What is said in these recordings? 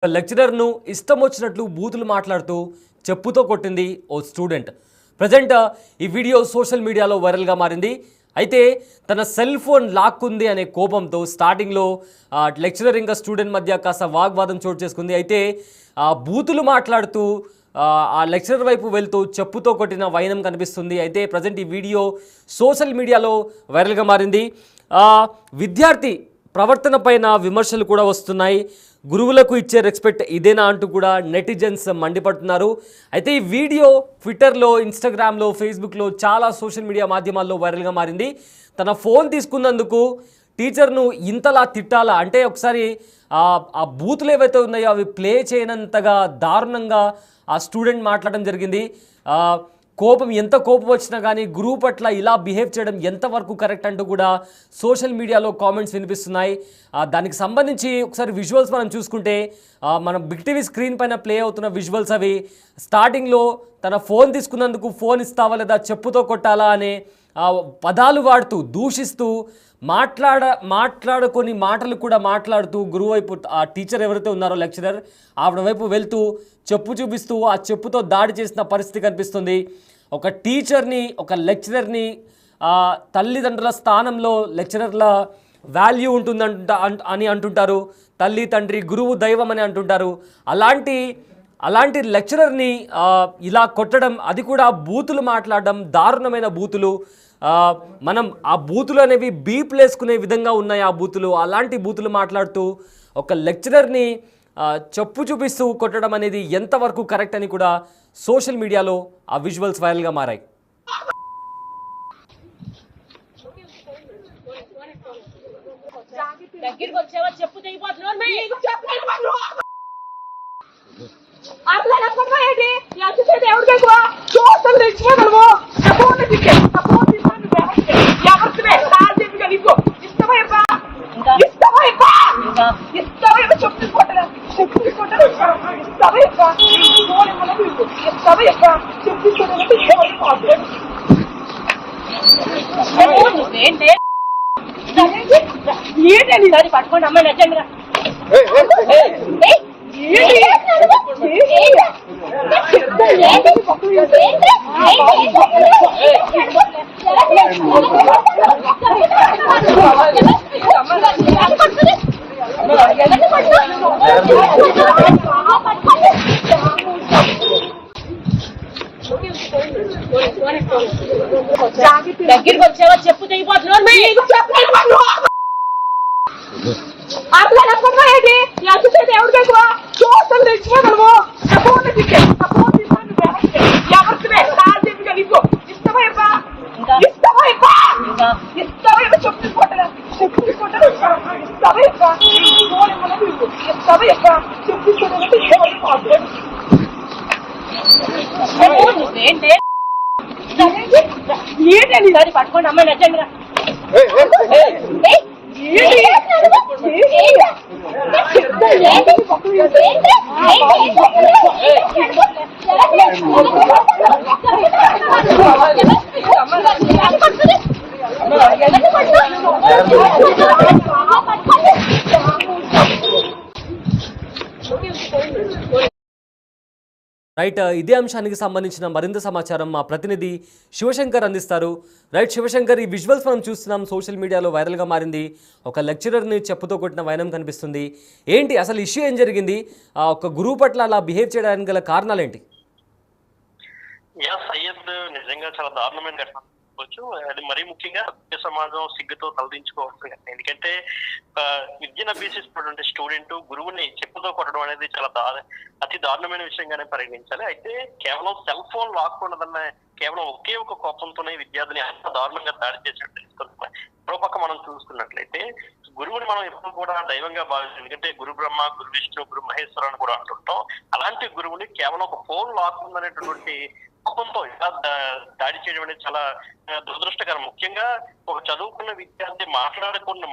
లెక్చరర్ను ఇష్టం వచ్చినట్లు బూతులు మాట్లాడుతూ చెప్పుతో కొట్టింది ఓ స్టూడెంట్. ప్రజెంట్ ఈ వీడియో సోషల్ మీడియాలో వైరల్గా మారింది. అయితే తన సెల్ ఫోన్ లాక్కుంది అనే కోపంతో స్టార్టింగ్లో లెక్చరర్ ఇంకా స్టూడెంట్ మధ్య కాస్త వాగ్వాదం చోటు చేసుకుంది. అయితే బూతులు మాట్లాడుతూ ఆ లెక్చరర్ వైపు వెళ్తూ చెప్పుతో కొట్టిన వైనం కనిపిస్తుంది. అయితే ప్రజెంట్ ఈ వీడియో సోషల్ మీడియాలో వైరల్గా మారింది. విద్యార్థి ప్రవర్తన పైన విమర్శలు కూడా వస్తున్నాయి. గురువులకు ఇచ్చే రెస్పెక్ట్ ఇదేనా అంటూ కూడా నెటిజన్స్ మండిపడుతున్నారు. అయితే ఈ వీడియో ట్విట్టర్లో, ఇన్స్టాగ్రామ్లో, ఫేస్బుక్లో చాలా సోషల్ మీడియా మాధ్యమాల్లో వైరల్గా మారింది. తన ఫోన్ తీసుకున్నందుకు టీచర్ను ఇంతలా తిట్టాలా అంటే ఒకసారి ఆ బూతులు ఏవైతే ఉన్నాయో అవి ప్లే చేయనంతగా దారుణంగా ఆ స్టూడెంట్ మాట్లాడడం జరిగింది. ఎంత కోపం వచ్చినా కానీ గురువు పట్ల ఇలా బిహేవ్ చేయడం ఎంతవరకు కరెక్ట్ అంటూ కూడా సోషల్ మీడియాలో కామెంట్స్ వినిపిస్తున్నాయి. దానికి సంబంధించి ఒకసారి విజువల్స్ మనం చూసుకుంటే మనం బిగ్ టీవీ స్క్రీన్ పైన ప్లే అవుతున్న విజువల్స్ అవి. స్టార్టింగ్లో తన ఫోన్ తీసుకున్నందుకు ఫోన్ ఇస్తావా లేదా చెప్పుతో కొట్టాలా అనే పదాలు వాడుతూ దూషిస్తూ మాట్లాడుకొని మాటలు కూడా మాట్లాడుతూ గురువు వైపు ఆ టీచర్ ఎవరైతే ఉన్నారో లెక్చరర్ ఆవిడ వైపు వెళ్తూ చెప్పు చూపిస్తూ ఆ చెప్పుతో దాడి చేసిన పరిస్థితి కనిపిస్తుంది. ఒక టీచర్ని, ఒక లెక్చరర్ని తల్లిదండ్రుల స్థానంలో లెక్చరర్ల వాల్యూ ఉంటుందంట అని అంటుంటారు. తల్లి, తండ్రి, గురువు, దైవం అని అంటుంటారు. అలాంటి లెక్చరర్ని ఇలా కొట్టడం, అది కూడా బూతులు మాట్లాడడం, దారుణమైన బూతులు. మనం ఆ బూతులు అనేవి బీప్ వేసుకునే విధంగా ఉన్నాయి ఆ బూతులు. అలాంటి బూతులు మాట్లాడుతూ ఒక లెక్చరర్ని చెప్పు చూపిస్తూ కొట్టడం అనేది ఎంతవరకు కరెక్ట్ అని కూడా సోషల్ మీడియాలో ఆ విజువల్స్ వైరల్గా మారాయి. పట్టుకోండి అమ్మాయి నచ్చండి దగ్గరికి వచ్చావా చెప్పు తెగిపోతున్నావు. పట్టుకోండి అమ్మాయి నచ్చండి రైట్, ఇదే అంశానికి సంబంధించిన మరింత సమాచారం మా ప్రతినిధి శివశంకర్ అందిస్తారు. రైట్ శివశంకర్, ఈ విజువల్స్ మనం చూస్తున్నాం సోషల్ మీడియాలో వైరల్గా మారింది. ఒక లెక్చరర్ని చెప్పుతో కొట్టిన వైనం కనిపిస్తుంది. ఏంటి అసలు ఇష్యూ ఏం జరిగింది? ఒక గురువు పట్ల అలా బిహేవ్ చేయడానికి గల కారణాలు ఏంటి? సయ్యద్ నిజంగా చాలా దారుణమైన ఘటన చెప్పుకోవచ్చు. అది మరీ ముఖ్యంగా సమాజం సిగ్గుతో తలదించుకోవచ్చు. ఎందుకంటే విద్యను అభ్యసిస్తున్నటువంటి స్టూడెంట్ గురువుని చెప్పుతో కొట్టడం అనేది చాలా అతి దారుణమైన విషయంగానే పరిగణించాలి. అయితే కేవలం సెల్ ఫోన్ లాక్కున్నదన్న కేవలం ఒకే ఒక కోపంతోనే విద్యార్థిని అంత దారుణంగా దాడి చేసినట్టు తెలుసుకుంటున్నాం. మరోపక్క మనం చూసుకున్నట్లయితే గురువుని మనం ఎప్పుడు కూడా దైవంగా భావిస్తాం. ఎందుకంటే గురు బ్రహ్మ, గురు విష్ణు, గురు మహేశ్వర అని కూడా అంటుంటాం. అలాంటి గురువుని కేవలం ఒక ఫోన్ లాక్కుందనేటటువంటి కోపంతో ఇలా దాడి చేయడం అనేది చాలా దురదృష్టకరం. ముఖ్యంగా ఒక చదువుకున్న విద్యార్థి మాట్లాడకుండా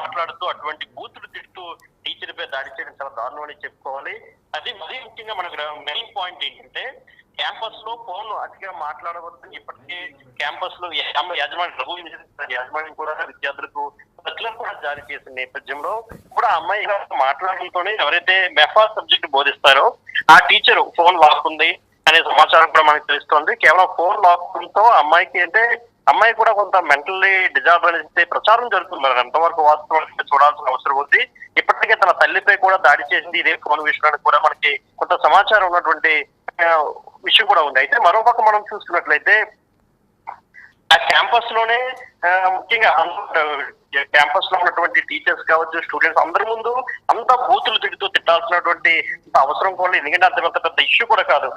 మాట్లాడుతూ అటువంటి బూతులు తిడుతూ టీచర్ పై దాడి చేయడం చాలా దారుణం అని చెప్పుకోవాలి. అది మరీ ముఖ్యంగా మనకు మెయిన్ పాయింట్ ఏంటంటే క్యాంపస్ లో ఫోన్ అతిగా మాట్లాడవద్దు. ఇప్పటికే క్యాంపస్ లో యాజమాన్యం కూడా విద్యార్థులకు పత్రికలు కూడా జారీ చేసిన నేపథ్యంలో కూడా అమ్మాయి మాట్లాడడంతోనే ఎవరైతే మెఫా సబ్జెక్ట్ బోధిస్తారో ఆ టీచర్ ఫోన్ లాక్కుంది అనే సమాచారం కూడా మనకు తెలుస్తోంది. కేవలం ఫోన్ లాక్కుంతో అమ్మాయికి అంటే అమ్మాయి కూడా కొంత మెంటల్లీ డిజార్డర్ అనేది ప్రచారం జరుగుతుంది. మరి ఎంతవరకు వాస్తవానికి చూడాల్సిన అవసరం ఉంది. ఇప్పటికే తన తల్లిపై కూడా దాడి చేసింది ఇదే ఫోన్ విషయానికి కూడా మనకి కొంత సమాచారం ఉన్నటువంటి విషయం కూడా ఉంది. అయితే మరోపక్క మనం చూసుకున్నట్లయితే ఆ క్యాంపస్ లోనే ముఖ్యంగా క్యాంపస్ లో ఉన్నటువంటి టీచర్స్ కావచ్చు, స్టూడెంట్స్ అందరి ముందు అంతా బూతులు తిట్టాల్సినటువంటి అవసరం కూడా, ఎందుకంటే అంత పెద్ద ఇష్యూ కూడా కాదు.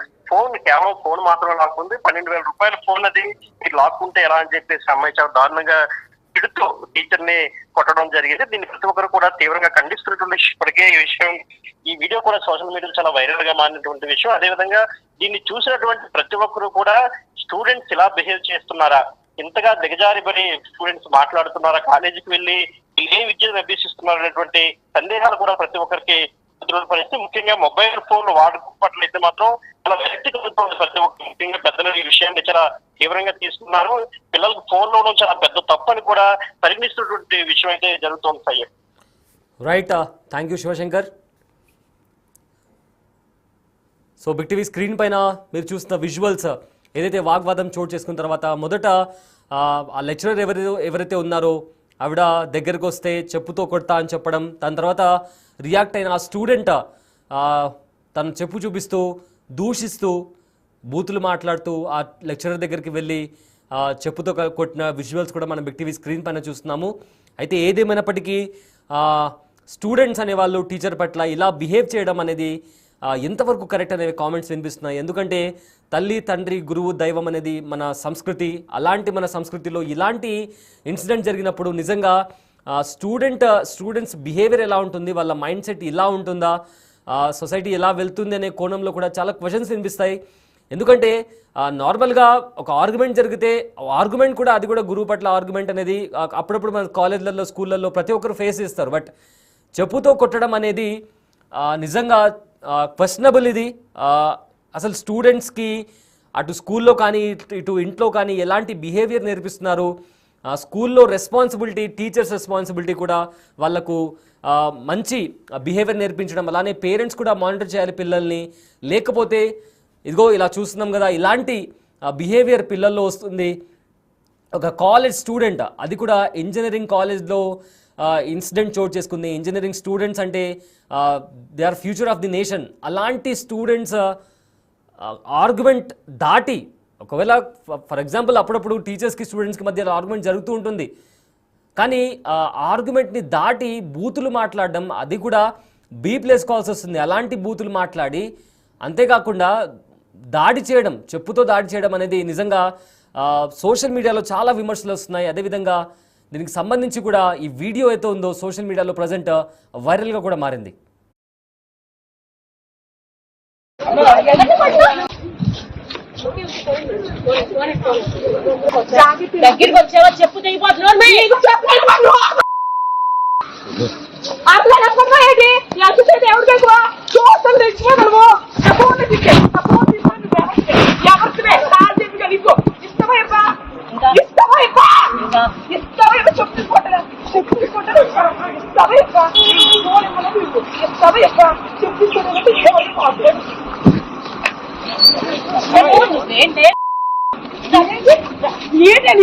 కేవలం ఫోన్ మాత్రమే లాక్కుంది. 12,000 రూపాయల ఫోన్ అది మీరు లాక్కుంటే ఎలా అని చెప్పేసి అమ్మాయి చాలా దారుణంగా తిడుతూ టీచర్ ని కొట్టడం జరిగింది. దీన్ని ప్రతి ఒక్కరు కూడా తీవ్రంగా ఖండిస్తున్నటువంటి ఇప్పటికే ఈ వీడియో కూడా సోషల్ మీడియాలో చాలా వైరల్ గా మారినటువంటి విషయం. అదేవిధంగా దీన్ని చూసినటువంటి ప్రతి ఒక్కరు కూడా స్టూడెంట్స్ ఇలా బిహేవ్ చేస్తున్నారా, ఇంతగా దిగజారిపడి స్టూడెంట్స్ మాట్లాడుతున్నారా, కాలేజీకి వెళ్ళి ఏ విద్యను అభ్యసిస్తున్నారు అనేటువంటి సందేహాలు కూడా ప్రతి ఒక్కరికి పరిస్థితి. ముఖ్యంగా మొబైల్ ఫోన్ వాడుకోవట్లయితే మాత్రం చాలా వ్యక్తిగతంగా ప్రతి ఒక్కరు ముఖ్యంగా పెద్దలు ఈ విషయాన్ని చాలా తీవ్రంగా తీసుకున్నారు. పిల్లలకు ఫోన్ లో చాలా పెద్ద తప్పని కూడా పరిగణిస్తున్నటువంటి విషయం అయితే జరుగుతోంది. Syed right, thank you Shivashankar. So big TV screen పైన మీరు చూస్తున్న విజువల్స్ ఏదైతే వాగ్వాదం చోటు చేసుకున్న తర్వాత మొదట ఆ లెక్చరర్ ఎవరైతే ఉన్నారో ఆవిడ దగ్గరకు వస్తే చెప్పుతో కొడతా అని చెప్పడం, దాని తర్వాత రియాక్ట్ అయిన ఆ స్టూడెంట్ తను చెప్పు చూపిస్తూ దూషిస్తూ బూతులు మాట్లాడుతూ ఆ లెక్చరర్ దగ్గరికి వెళ్ళి చెప్పుతో కొట్టిన విజువల్స్ కూడా మనం బిగ్ టీవీ స్క్రీన్ పైన చూస్తున్నాము. అయితే ఏదేమైనప్పటికీ స్టూడెంట్స్ అనేవాళ్ళు టీచర్ పట్ల ఇలా బిహేవ్ చేయడం అనేది ఎంతవరకు కరెక్ట్ అనేవి కామెంట్స్ వినిపిస్తున్నాయి. ఎందుకంటే తల్లి, తండ్రి, గురువు, దైవం అనేది మన సంస్కృతి. అలాంటి మన సంస్కృతిలో ఇలాంటి ఇన్సిడెంట్ జరిగినప్పుడు నిజంగా స్టూడెంట్స్ బిహేవియర్ ఎలా ఉంటుంది, వాళ్ళ మైండ్ సెట్ ఇలా ఉంటుందా, సొసైటీ ఎలా వెళ్తుంది అనే కోణంలో కూడా చాలా క్వశ్చన్స్ వినిపిస్తాయి. ఎందుకంటే నార్మల్గా ఒక ఆర్గ్యుమెంట్ జరిగితే ఆర్గ్యుమెంట్ కూడా అది కూడా గురువు పట్ల ఆర్గ్యుమెంట్ అనేది అప్పుడప్పుడు మన కాలేజ్లలో, స్కూళ్ళల్లో ప్రతి ఒక్కరు ఫేస్ చేస్తారు. బట్ చెప్పుతో కొట్టడం అనేది నిజంగా క్వశ్చనబుల్. ఇది అసలు స్టూడెంట్స్కి అటు స్కూల్లో కానీ ఇటు ఇంట్లో కానీ ఎలాంటి బిహేవియర్ నేర్పిస్తున్నారు, స్కూల్లో రెస్పాన్సిబిలిటీ, టీచర్స్ రెస్పాన్సిబిలిటీ కూడా వాళ్ళకు మంచి బిహేవియర్ నేర్పించడం, అలానే పేరెంట్స్ కూడా మానిటర్ చేయాలి పిల్లల్ని. లేకపోతే ఇదిగో ఇలా చూస్తున్నాం కదా, ఇలాంటి బిహేవియర్ పిల్లల్లో వస్తుంది. ఒక కాలేజ్ స్టూడెంట్, అది కూడా ఇంజనీరింగ్ కాలేజ్లో ఇన్సిడెంట్ చోటు చేసుకుంది. ఇంజనీరింగ్ స్టూడెంట్స్ అంటే they are future of the nation. అలాంటి స్టూడెంట్స్ ఆర్గ్యుమెంట్ దాటి, ఒకవేళ ఫర్ ఎగ్జాంపుల్ అప్పుడప్పుడు టీచర్స్కి స్టూడెంట్స్కి మధ్య ఆర్గ్యుమెంట్ జరుగుతూ ఉంటుంది, కానీ ఆర్గ్యుమెంట్ని దాటి బూతులు మాట్లాడడం, అది కూడా బీప్ వేసుకోవాల్సి వస్తుంది. అలాంటి బూతులు మాట్లాడి, అంతేకాకుండా దాడి చేయడం, చెప్పుతో దాడి చేయడం అనేది నిజంగా సోషల్ మీడియాలో చాలా విమర్శలు వస్తున్నాయి. అదేవిధంగా దీనికి సంబంధించి కూడా ఈ వీడియో అయితే ఉందో సోషల్ మీడియాలో ప్రజెంట్ వైరల్గా కూడా మారింది. దగ్గరికి వచ్చేవా చెప్పు తెగిపోతున్నావు.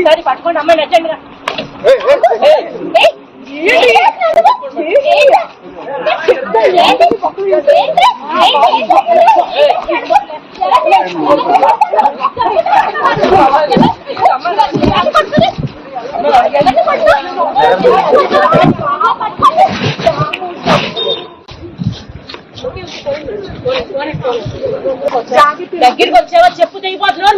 ఏంటి పట్టుకోండి అమ్మాయి నచ్చండి. దగ్గరికి వచ్చేవా చెప్పు తెగిపోతున్నావు.